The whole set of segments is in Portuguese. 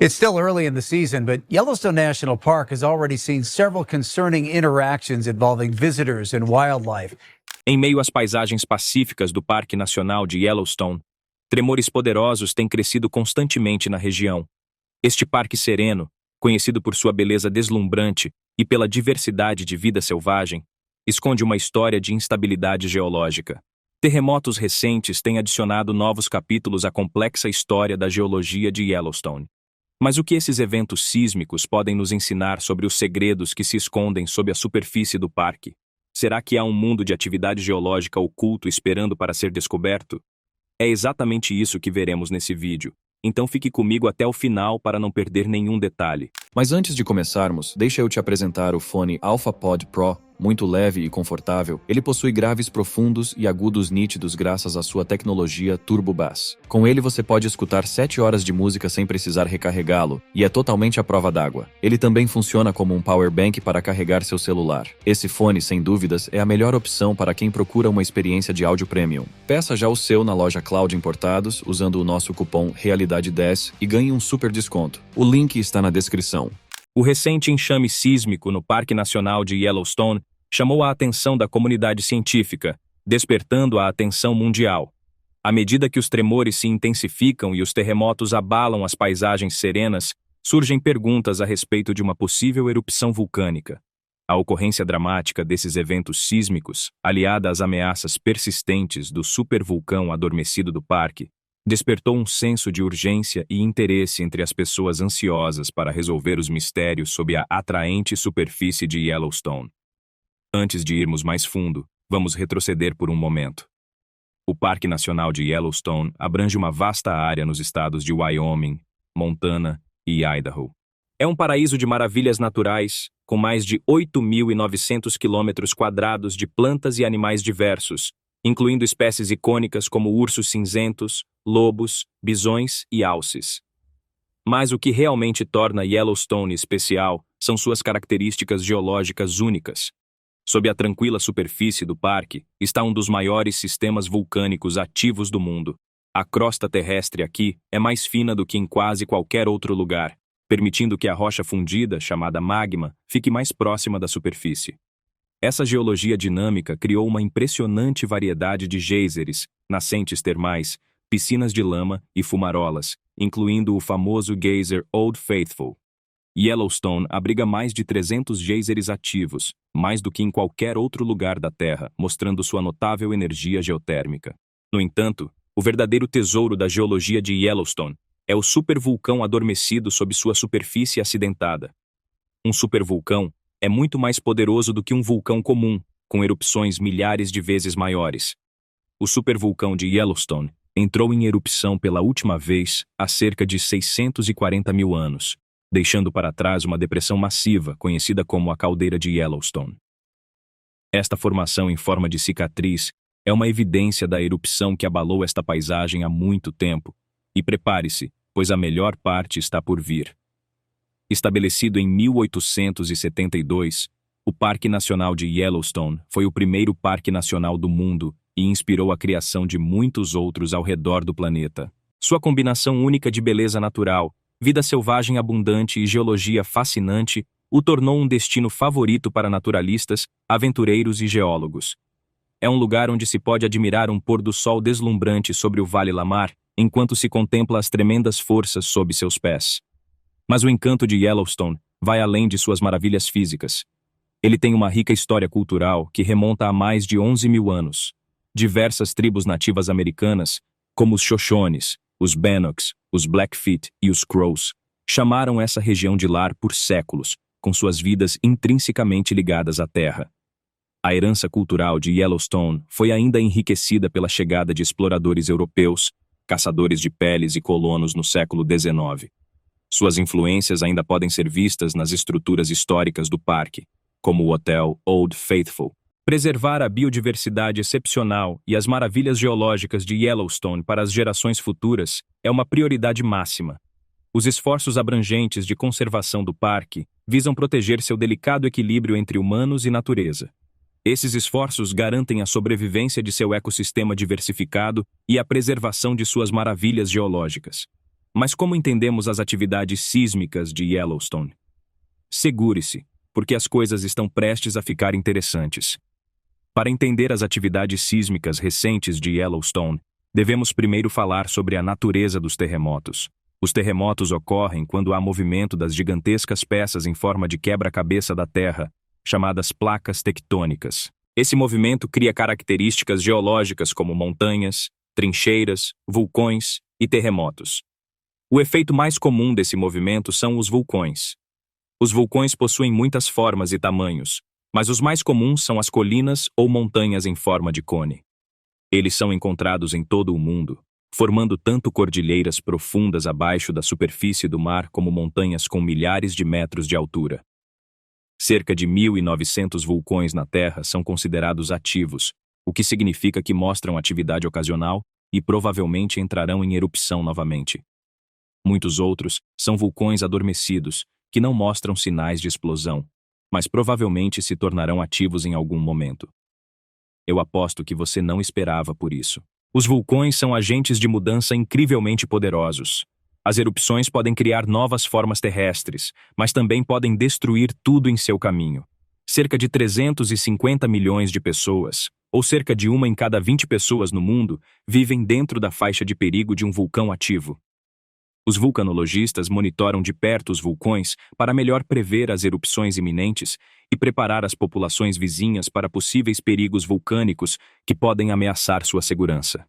It's still early in the season, but Yellowstone National Park has already seen several concerning interactions involving visitors and wildlife. Em meio às paisagens pacíficas do Parque Nacional de Yellowstone, tremores poderosos têm crescido constantemente na região. Este parque sereno, conhecido por sua beleza deslumbrante e pela diversidade de vida selvagem, esconde uma história de instabilidade geológica. Terremotos recentes têm adicionado novos capítulos à complexa história da geologia de Yellowstone. Mas o que esses eventos sísmicos podem nos ensinar sobre os segredos que se escondem sob a superfície do parque? Será que há um mundo de atividade geológica oculto esperando para ser descoberto? É exatamente isso que veremos nesse vídeo. Então fique comigo até o final para não perder nenhum detalhe. Mas antes de começarmos, deixa eu te apresentar o fone AlphaPod Pro. Muito leve e confortável, ele possui graves profundos e agudos nítidos graças à sua tecnologia Turbo Bass. Com ele você pode escutar 7 horas de música sem precisar recarregá-lo, e é totalmente à prova d'água. Ele também funciona como um power bank para carregar seu celular. Esse fone, sem dúvidas, é a melhor opção para quem procura uma experiência de áudio premium. Peça já o seu na loja Cloud Importados usando o nosso cupom Realidade10 e ganhe um super desconto. O link está na descrição. O recente enxame sísmico no Parque Nacional de Yellowstone chamou a atenção da comunidade científica, despertando a atenção mundial. À medida que os tremores se intensificam e os terremotos abalam as paisagens serenas, surgem perguntas a respeito de uma possível erupção vulcânica. A ocorrência dramática desses eventos sísmicos, aliada às ameaças persistentes do supervulcão adormecido do parque, despertou um senso de urgência e interesse entre as pessoas ansiosas para resolver os mistérios sob a atraente superfície de Yellowstone. Antes de irmos mais fundo, vamos retroceder por um momento. O Parque Nacional de Yellowstone abrange uma vasta área nos estados de Wyoming, Montana e Idaho. É um paraíso de maravilhas naturais, com mais de 8.900 km² de plantas e animais diversos, incluindo espécies icônicas como ursos cinzentos, lobos, bisões e alces. Mas o que realmente torna Yellowstone especial são suas características geológicas únicas. Sob a tranquila superfície do parque está um dos maiores sistemas vulcânicos ativos do mundo. A crosta terrestre aqui é mais fina do que em quase qualquer outro lugar, permitindo que a rocha fundida, chamada magma, fique mais próxima da superfície. Essa geologia dinâmica criou uma impressionante variedade de geysers, nascentes termais, piscinas de lama e fumarolas, incluindo o famoso geyser Old Faithful. Yellowstone abriga mais de 300 geysers ativos, mais do que em qualquer outro lugar da Terra, mostrando sua notável energia geotérmica. No entanto, o verdadeiro tesouro da geologia de Yellowstone é o supervulcão adormecido sob sua superfície acidentada. Um supervulcão é muito mais poderoso do que um vulcão comum, com erupções milhares de vezes maiores. O supervulcão de Yellowstone entrou em erupção pela última vez há cerca de 640 mil anos, deixando para trás uma depressão massiva conhecida como a Caldeira de Yellowstone. Esta formação em forma de cicatriz é uma evidência da erupção que abalou esta paisagem há muito tempo. E prepare-se, pois a melhor parte está por vir. Estabelecido em 1872, o Parque Nacional de Yellowstone foi o primeiro parque nacional do mundo e inspirou a criação de muitos outros ao redor do planeta. Sua combinação única de beleza natural, vida selvagem abundante e geologia fascinante o tornou um destino favorito para naturalistas, aventureiros e geólogos. É um lugar onde se pode admirar um pôr do sol deslumbrante sobre o Vale Lamar, enquanto se contempla as tremendas forças sob seus pés. Mas o encanto de Yellowstone vai além de suas maravilhas físicas. Ele tem uma rica história cultural que remonta a mais de 11 mil anos. Diversas tribos nativas americanas, como os Shoshones, os Bannocks, os Blackfeet e os Crows, chamaram essa região de lar por séculos, com suas vidas intrinsecamente ligadas à terra. A herança cultural de Yellowstone foi ainda enriquecida pela chegada de exploradores europeus, caçadores de peles e colonos no século XIX. Suas influências ainda podem ser vistas nas estruturas históricas do parque, como o Hotel Old Faithful. Preservar a biodiversidade excepcional e as maravilhas geológicas de Yellowstone para as gerações futuras é uma prioridade máxima. Os esforços abrangentes de conservação do parque visam proteger seu delicado equilíbrio entre humanos e natureza. Esses esforços garantem a sobrevivência de seu ecossistema diversificado e a preservação de suas maravilhas geológicas. Mas como entendemos as atividades sísmicas de Yellowstone? Segure-se, porque as coisas estão prestes a ficar interessantes. Para entender as atividades sísmicas recentes de Yellowstone, devemos primeiro falar sobre a natureza dos terremotos. Os terremotos ocorrem quando há movimento das gigantescas peças em forma de quebra-cabeça da Terra, chamadas placas tectônicas. Esse movimento cria características geológicas como montanhas, trincheiras, vulcões e terremotos. O efeito mais comum desse movimento são os vulcões. Os vulcões possuem muitas formas e tamanhos, mas os mais comuns são as colinas ou montanhas em forma de cone. Eles são encontrados em todo o mundo, formando tanto cordilheiras profundas abaixo da superfície do mar como montanhas com milhares de metros de altura. Cerca de 1.900 vulcões na Terra são considerados ativos, o que significa que mostram atividade ocasional e provavelmente entrarão em erupção novamente. Muitos outros são vulcões adormecidos, que não mostram sinais de explosão, mas provavelmente se tornarão ativos em algum momento. Eu aposto que você não esperava por isso. Os vulcões são agentes de mudança incrivelmente poderosos. As erupções podem criar novas formas terrestres, mas também podem destruir tudo em seu caminho. Cerca de 350 milhões de pessoas, ou cerca de 1 em cada 20 pessoas no mundo, vivem dentro da faixa de perigo de um vulcão ativo. Os vulcanologistas monitoram de perto os vulcões para melhor prever as erupções iminentes e preparar as populações vizinhas para possíveis perigos vulcânicos que podem ameaçar sua segurança.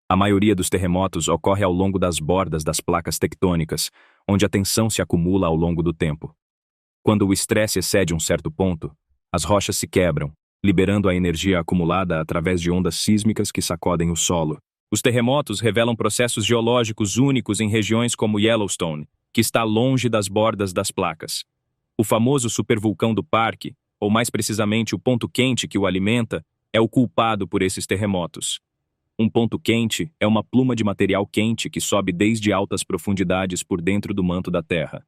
A maioria dos terremotos ocorre ao longo das bordas das placas tectônicas, onde a tensão se acumula ao longo do tempo. Quando o estresse excede um certo ponto, as rochas se quebram, liberando a energia acumulada através de ondas sísmicas que sacodem o solo. Os terremotos revelam processos geológicos únicos em regiões como Yellowstone, que está longe das bordas das placas. O famoso supervulcão do parque, ou mais precisamente o ponto quente que o alimenta, é o culpado por esses terremotos. Um ponto quente é uma pluma de material quente que sobe desde altas profundidades por dentro do manto da Terra.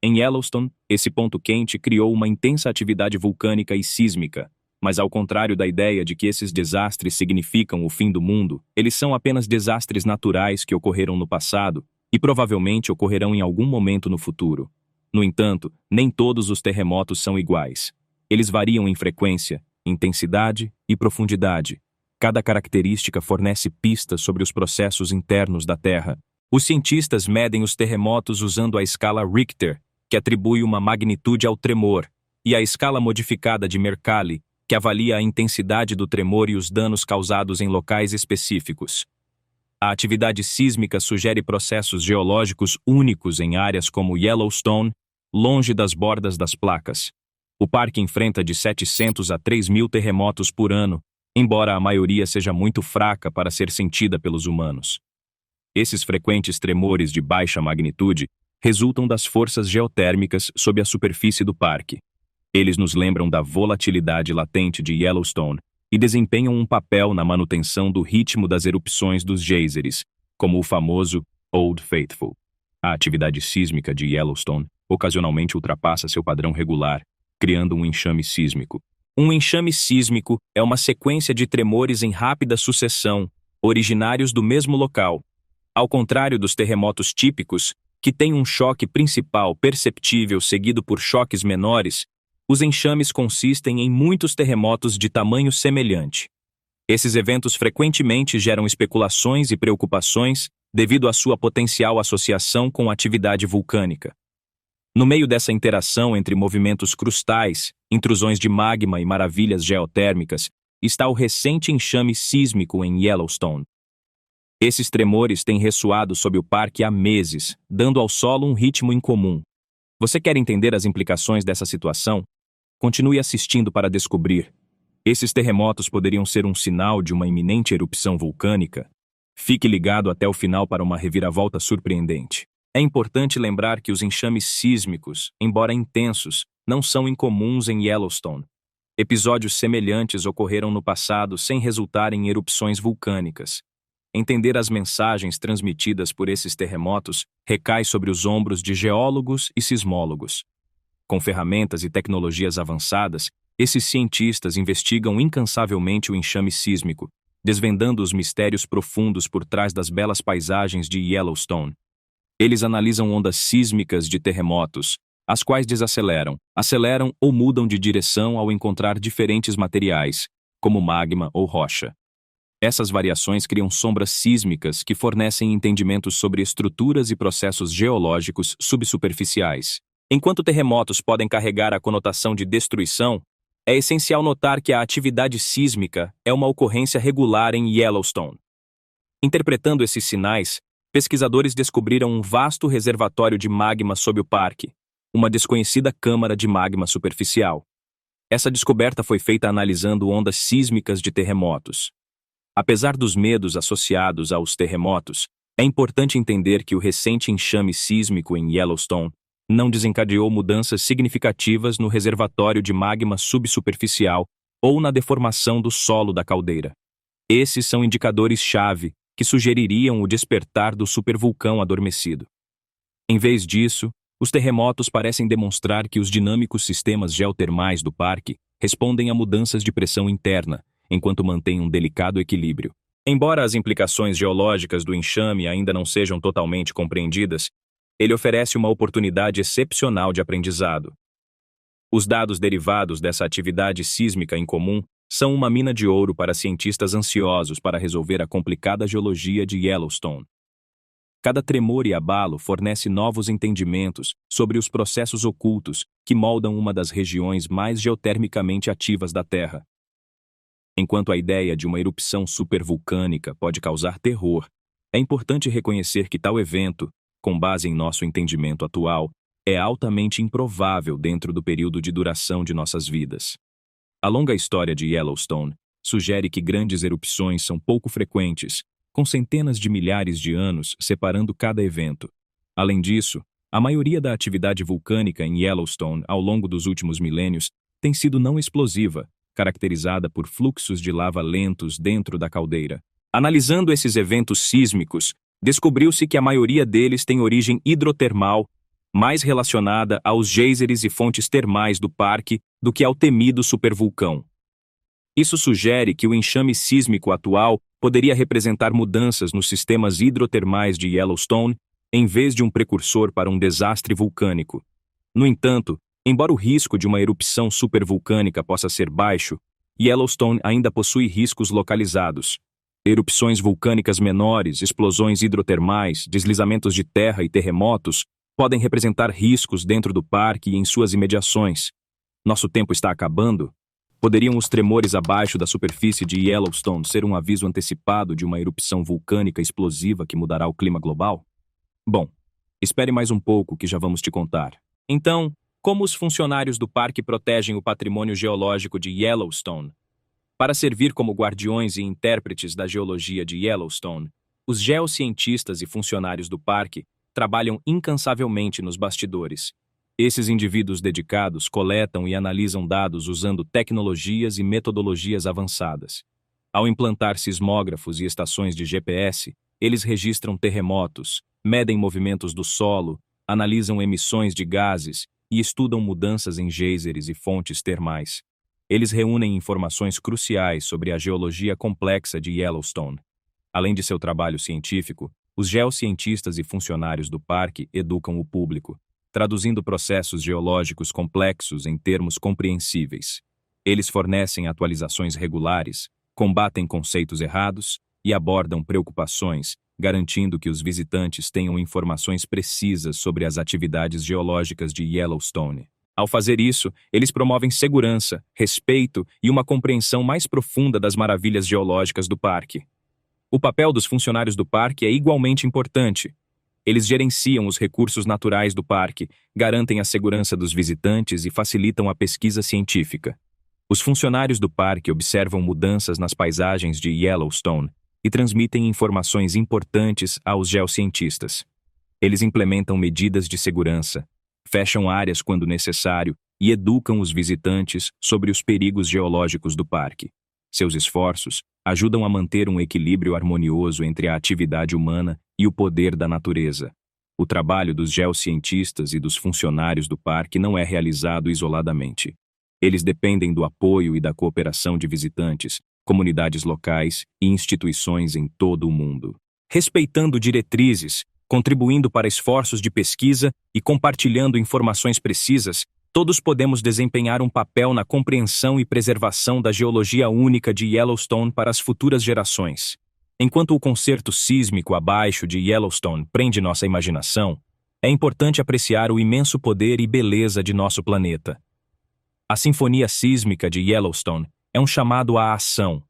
Em Yellowstone, esse ponto quente criou uma intensa atividade vulcânica e sísmica, mas ao contrário da ideia de que esses desastres significam o fim do mundo, eles são apenas desastres naturais que ocorreram no passado e provavelmente ocorrerão em algum momento no futuro. No entanto, nem todos os terremotos são iguais. Eles variam em frequência, intensidade e profundidade. Cada característica fornece pistas sobre os processos internos da Terra. Os cientistas medem os terremotos usando a escala Richter, que atribui uma magnitude ao tremor, e a escala modificada de Mercalli, que avalia a intensidade do tremor e os danos causados em locais específicos. A atividade sísmica sugere processos geológicos únicos em áreas como Yellowstone, longe das bordas das placas. O parque enfrenta de 700 a 3.000 terremotos por ano, embora a maioria seja muito fraca para ser sentida pelos humanos. Esses frequentes tremores de baixa magnitude resultam das forças geotérmicas sob a superfície do parque. Eles nos lembram da volatilidade latente de Yellowstone e desempenham um papel na manutenção do ritmo das erupções dos geysers, como o famoso Old Faithful. A atividade sísmica de Yellowstone ocasionalmente ultrapassa seu padrão regular, criando um enxame sísmico. Um enxame sísmico é uma sequência de tremores em rápida sucessão, originários do mesmo local. Ao contrário dos terremotos típicos, que têm um choque principal perceptível seguido por choques menores, os enxames consistem em muitos terremotos de tamanho semelhante. Esses eventos frequentemente geram especulações e preocupações devido à sua potencial associação com atividade vulcânica. No meio dessa interação entre movimentos crustais, intrusões de magma e maravilhas geotérmicas, está o recente enxame sísmico em Yellowstone. Esses tremores têm ressoado sob o parque há meses, dando ao solo um ritmo incomum. Você quer entender as implicações dessa situação? Continue assistindo para descobrir. Esses terremotos poderiam ser um sinal de uma iminente erupção vulcânica? Fique ligado até o final para uma reviravolta surpreendente. É importante lembrar que os enxames sísmicos, embora intensos, não são incomuns em Yellowstone. Episódios semelhantes ocorreram no passado sem resultar em erupções vulcânicas. Entender as mensagens transmitidas por esses terremotos recai sobre os ombros de geólogos e sismólogos. Com ferramentas e tecnologias avançadas, esses cientistas investigam incansavelmente o enxame sísmico, desvendando os mistérios profundos por trás das belas paisagens de Yellowstone. Eles analisam ondas sísmicas de terremotos, as quais desaceleram, aceleram ou mudam de direção ao encontrar diferentes materiais, como magma ou rocha. Essas variações criam sombras sísmicas que fornecem entendimentos sobre estruturas e processos geológicos subsuperficiais. Enquanto terremotos podem carregar a conotação de destruição, é essencial notar que a atividade sísmica é uma ocorrência regular em Yellowstone. Interpretando esses sinais, pesquisadores descobriram um vasto reservatório de magma sob o parque, uma desconhecida câmara de magma superficial. Essa descoberta foi feita analisando ondas sísmicas de terremotos. Apesar dos medos associados aos terremotos, é importante entender que o recente enxame sísmico em Yellowstone não desencadeou mudanças significativas no reservatório de magma subsuperficial ou na deformação do solo da caldeira. Esses são indicadores-chave que sugeririam o despertar do supervulcão adormecido. Em vez disso, os terremotos parecem demonstrar que os dinâmicos sistemas geotermais do parque respondem a mudanças de pressão interna, enquanto mantêm um delicado equilíbrio. Embora as implicações geológicas do enxame ainda não sejam totalmente compreendidas, ele oferece uma oportunidade excepcional de aprendizado. Os dados derivados dessa atividade sísmica incomum são uma mina de ouro para cientistas ansiosos para resolver a complicada geologia de Yellowstone. Cada tremor e abalo fornece novos entendimentos sobre os processos ocultos que moldam uma das regiões mais geotermicamente ativas da Terra. Enquanto a ideia de uma erupção supervulcânica pode causar terror, é importante reconhecer que tal evento, com base em nosso entendimento atual, é altamente improvável dentro do período de duração de nossas vidas. A longa história de Yellowstone sugere que grandes erupções são pouco frequentes, com centenas de milhares de anos separando cada evento. Além disso, a maioria da atividade vulcânica em Yellowstone ao longo dos últimos milênios tem sido não explosiva, caracterizada por fluxos de lava lentos dentro da caldeira. Analisando esses eventos sísmicos, descobriu-se que a maioria deles tem origem hidrotermal, mais relacionada aos geysers e fontes termais do parque do que ao temido supervulcão. Isso sugere que o enxame sísmico atual poderia representar mudanças nos sistemas hidrotermais de Yellowstone em vez de um precursor para um desastre vulcânico. No entanto, embora o risco de uma erupção supervulcânica possa ser baixo, Yellowstone ainda possui riscos localizados. Erupções vulcânicas menores, explosões hidrotermais, deslizamentos de terra e terremotos podem representar riscos dentro do parque e em suas imediações. Nosso tempo está acabando? Poderiam os tremores abaixo da superfície de Yellowstone ser um aviso antecipado de uma erupção vulcânica explosiva que mudará o clima global? Bom, espere mais um pouco que já vamos te contar. Então, como os funcionários do parque protegem o patrimônio geológico de Yellowstone? Para servir como guardiões e intérpretes da geologia de Yellowstone, os geocientistas e funcionários do parque trabalham incansavelmente nos bastidores. Esses indivíduos dedicados coletam e analisam dados usando tecnologias e metodologias avançadas. Ao implantar sismógrafos e estações de GPS, eles registram terremotos, medem movimentos do solo, analisam emissões de gases e estudam mudanças em geysers e fontes termais. Eles reúnem informações cruciais sobre a geologia complexa de Yellowstone. Além de seu trabalho científico, os geocientistas e funcionários do parque educam o público, traduzindo processos geológicos complexos em termos compreensíveis. Eles fornecem atualizações regulares, combatem conceitos errados e abordam preocupações, garantindo que os visitantes tenham informações precisas sobre as atividades geológicas de Yellowstone. Ao fazer isso, eles promovem segurança, respeito e uma compreensão mais profunda das maravilhas geológicas do parque. O papel dos funcionários do parque é igualmente importante. Eles gerenciam os recursos naturais do parque, garantem a segurança dos visitantes e facilitam a pesquisa científica. Os funcionários do parque observam mudanças nas paisagens de Yellowstone e transmitem informações importantes aos geocientistas. Eles implementam medidas de segurança, fecham áreas quando necessário e educam os visitantes sobre os perigos geológicos do parque. Seus esforços ajudam a manter um equilíbrio harmonioso entre a atividade humana e o poder da natureza. O trabalho dos geocientistas e dos funcionários do parque não é realizado isoladamente. Eles dependem do apoio e da cooperação de visitantes, comunidades locais e instituições em todo o mundo. Respeitando diretrizes, contribuindo para esforços de pesquisa e compartilhando informações precisas, todos podemos desempenhar um papel na compreensão e preservação da geologia única de Yellowstone para as futuras gerações. Enquanto o concerto sísmico abaixo de Yellowstone prende nossa imaginação, é importante apreciar o imenso poder e beleza de nosso planeta. A Sinfonia Sísmica de Yellowstone é um chamado à ação,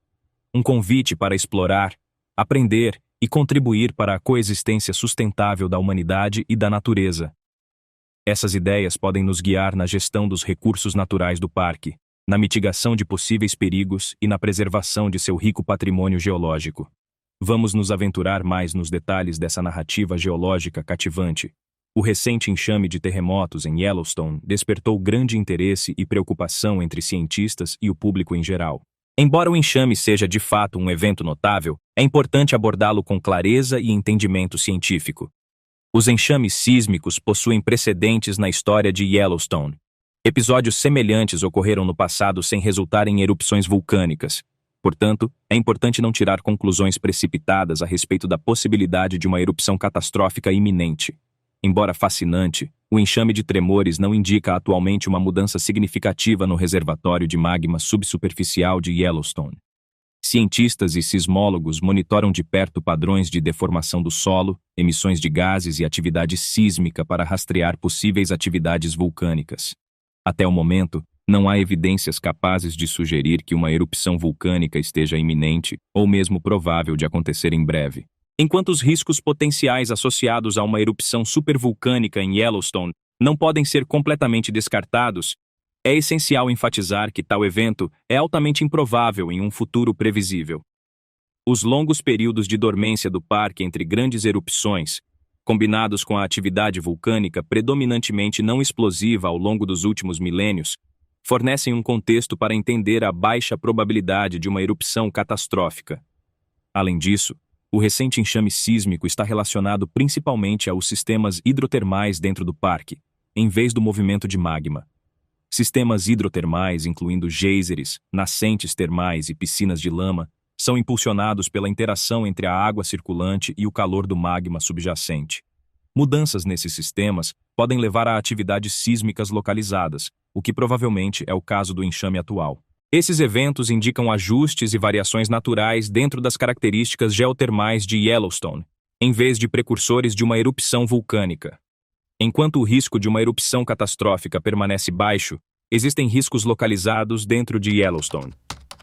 um convite para explorar, aprender e contribuir para a coexistência sustentável da humanidade e da natureza. Essas ideias podem nos guiar na gestão dos recursos naturais do parque, na mitigação de possíveis perigos e na preservação de seu rico patrimônio geológico. Vamos nos aventurar mais nos detalhes dessa narrativa geológica cativante. O recente enxame de terremotos em Yellowstone despertou grande interesse e preocupação entre cientistas e o público em geral. Embora o enxame seja de fato um evento notável, é importante abordá-lo com clareza e entendimento científico. Os enxames sísmicos possuem precedentes na história de Yellowstone. Episódios semelhantes ocorreram no passado sem resultar em erupções vulcânicas. Portanto, é importante não tirar conclusões precipitadas a respeito da possibilidade de uma erupção catastrófica iminente. Embora fascinante, o enxame de tremores não indica atualmente uma mudança significativa no reservatório de magma subsuperficial de Yellowstone. Cientistas e sismólogos monitoram de perto padrões de deformação do solo, emissões de gases e atividade sísmica para rastrear possíveis atividades vulcânicas. Até o momento, não há evidências capazes de sugerir que uma erupção vulcânica esteja iminente ou mesmo provável de acontecer em breve. Enquanto os riscos potenciais associados a uma erupção supervulcânica em Yellowstone não podem ser completamente descartados, é essencial enfatizar que tal evento é altamente improvável em um futuro previsível. Os longos períodos de dormência do parque entre grandes erupções, combinados com a atividade vulcânica predominantemente não explosiva ao longo dos últimos milênios, fornecem um contexto para entender a baixa probabilidade de uma erupção catastrófica. Além disso, o recente enxame sísmico está relacionado principalmente aos sistemas hidrotermais dentro do parque, em vez do movimento de magma. Sistemas hidrotermais, incluindo geysers, nascentes termais e piscinas de lama, são impulsionados pela interação entre a água circulante e o calor do magma subjacente. Mudanças nesses sistemas podem levar a atividades sísmicas localizadas, o que provavelmente é o caso do enxame atual. Esses eventos indicam ajustes e variações naturais dentro das características geotermais de Yellowstone, em vez de precursores de uma erupção vulcânica. Enquanto o risco de uma erupção catastrófica permanece baixo, existem riscos localizados dentro de Yellowstone.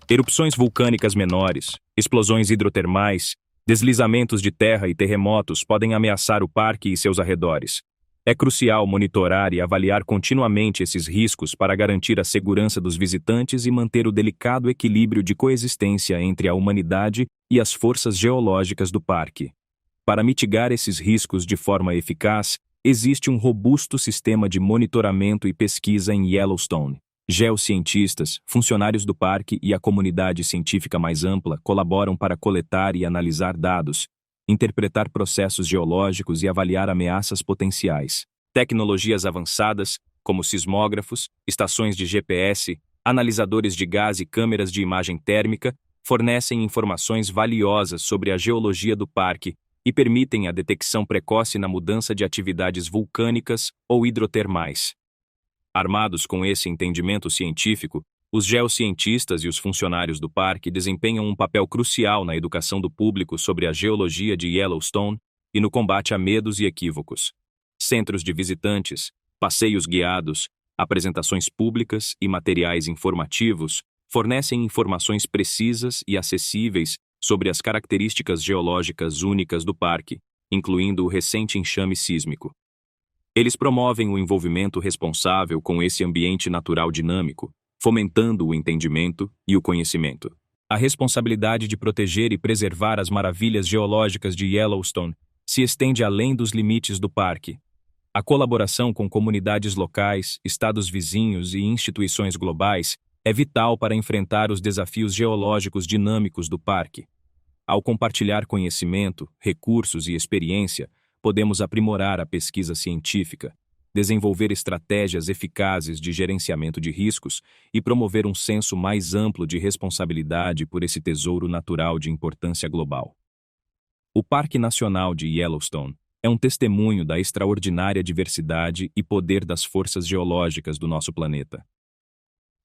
Erupções vulcânicas menores, explosões hidrotermais, deslizamentos de terra e terremotos podem ameaçar o parque e seus arredores. É crucial monitorar e avaliar continuamente esses riscos para garantir a segurança dos visitantes e manter o delicado equilíbrio de coexistência entre a humanidade e as forças geológicas do parque. Para mitigar esses riscos de forma eficaz, existe um robusto sistema de monitoramento e pesquisa em Yellowstone. Geocientistas, funcionários do parque e a comunidade científica mais ampla colaboram para coletar e analisar dados, interpretar processos geológicos e avaliar ameaças potenciais. Tecnologias avançadas, como sismógrafos, estações de GPS, analisadores de gás e câmeras de imagem térmica, fornecem informações valiosas sobre a geologia do parque e permitem a detecção precoce na mudança de atividades vulcânicas ou hidrotermais. Armados com esse entendimento científico, os geocientistas e os funcionários do parque desempenham um papel crucial na educação do público sobre a geologia de Yellowstone e no combate a medos e equívocos. Centros de visitantes, passeios guiados, apresentações públicas e materiais informativos fornecem informações precisas e acessíveis sobre as características geológicas únicas do parque, incluindo o recente enxame sísmico. Eles promovem o envolvimento responsável com esse ambiente natural dinâmico, fomentando o entendimento e o conhecimento. A responsabilidade de proteger e preservar as maravilhas geológicas de Yellowstone se estende além dos limites do parque. A colaboração com comunidades locais, estados vizinhos e instituições globais é vital para enfrentar os desafios geológicos dinâmicos do parque. Ao compartilhar conhecimento, recursos e experiência, podemos aprimorar a pesquisa científica, desenvolver estratégias eficazes de gerenciamento de riscos e promover um senso mais amplo de responsabilidade por esse tesouro natural de importância global. O Parque Nacional de Yellowstone É um testemunho da extraordinária diversidade e poder das forças geológicas do nosso planeta.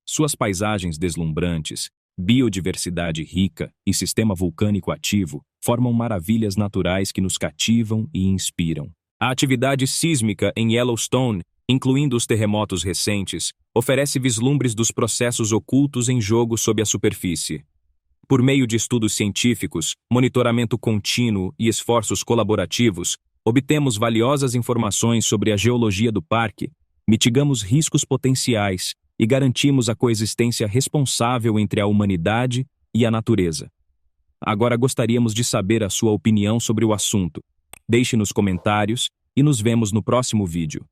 Suas paisagens deslumbrantes, biodiversidade rica e sistema vulcânico ativo formam maravilhas naturais que nos cativam e inspiram. A atividade sísmica em Yellowstone, incluindo os terremotos recentes, oferece vislumbres dos processos ocultos em jogo sob a superfície. Por meio de estudos científicos, monitoramento contínuo e esforços colaborativos, obtemos valiosas informações sobre a geologia do parque, mitigamos riscos potenciais e garantimos a coexistência responsável entre a humanidade e a natureza. Agora gostaríamos de saber a sua opinião sobre o assunto. Deixe nos comentários e nos vemos no próximo vídeo.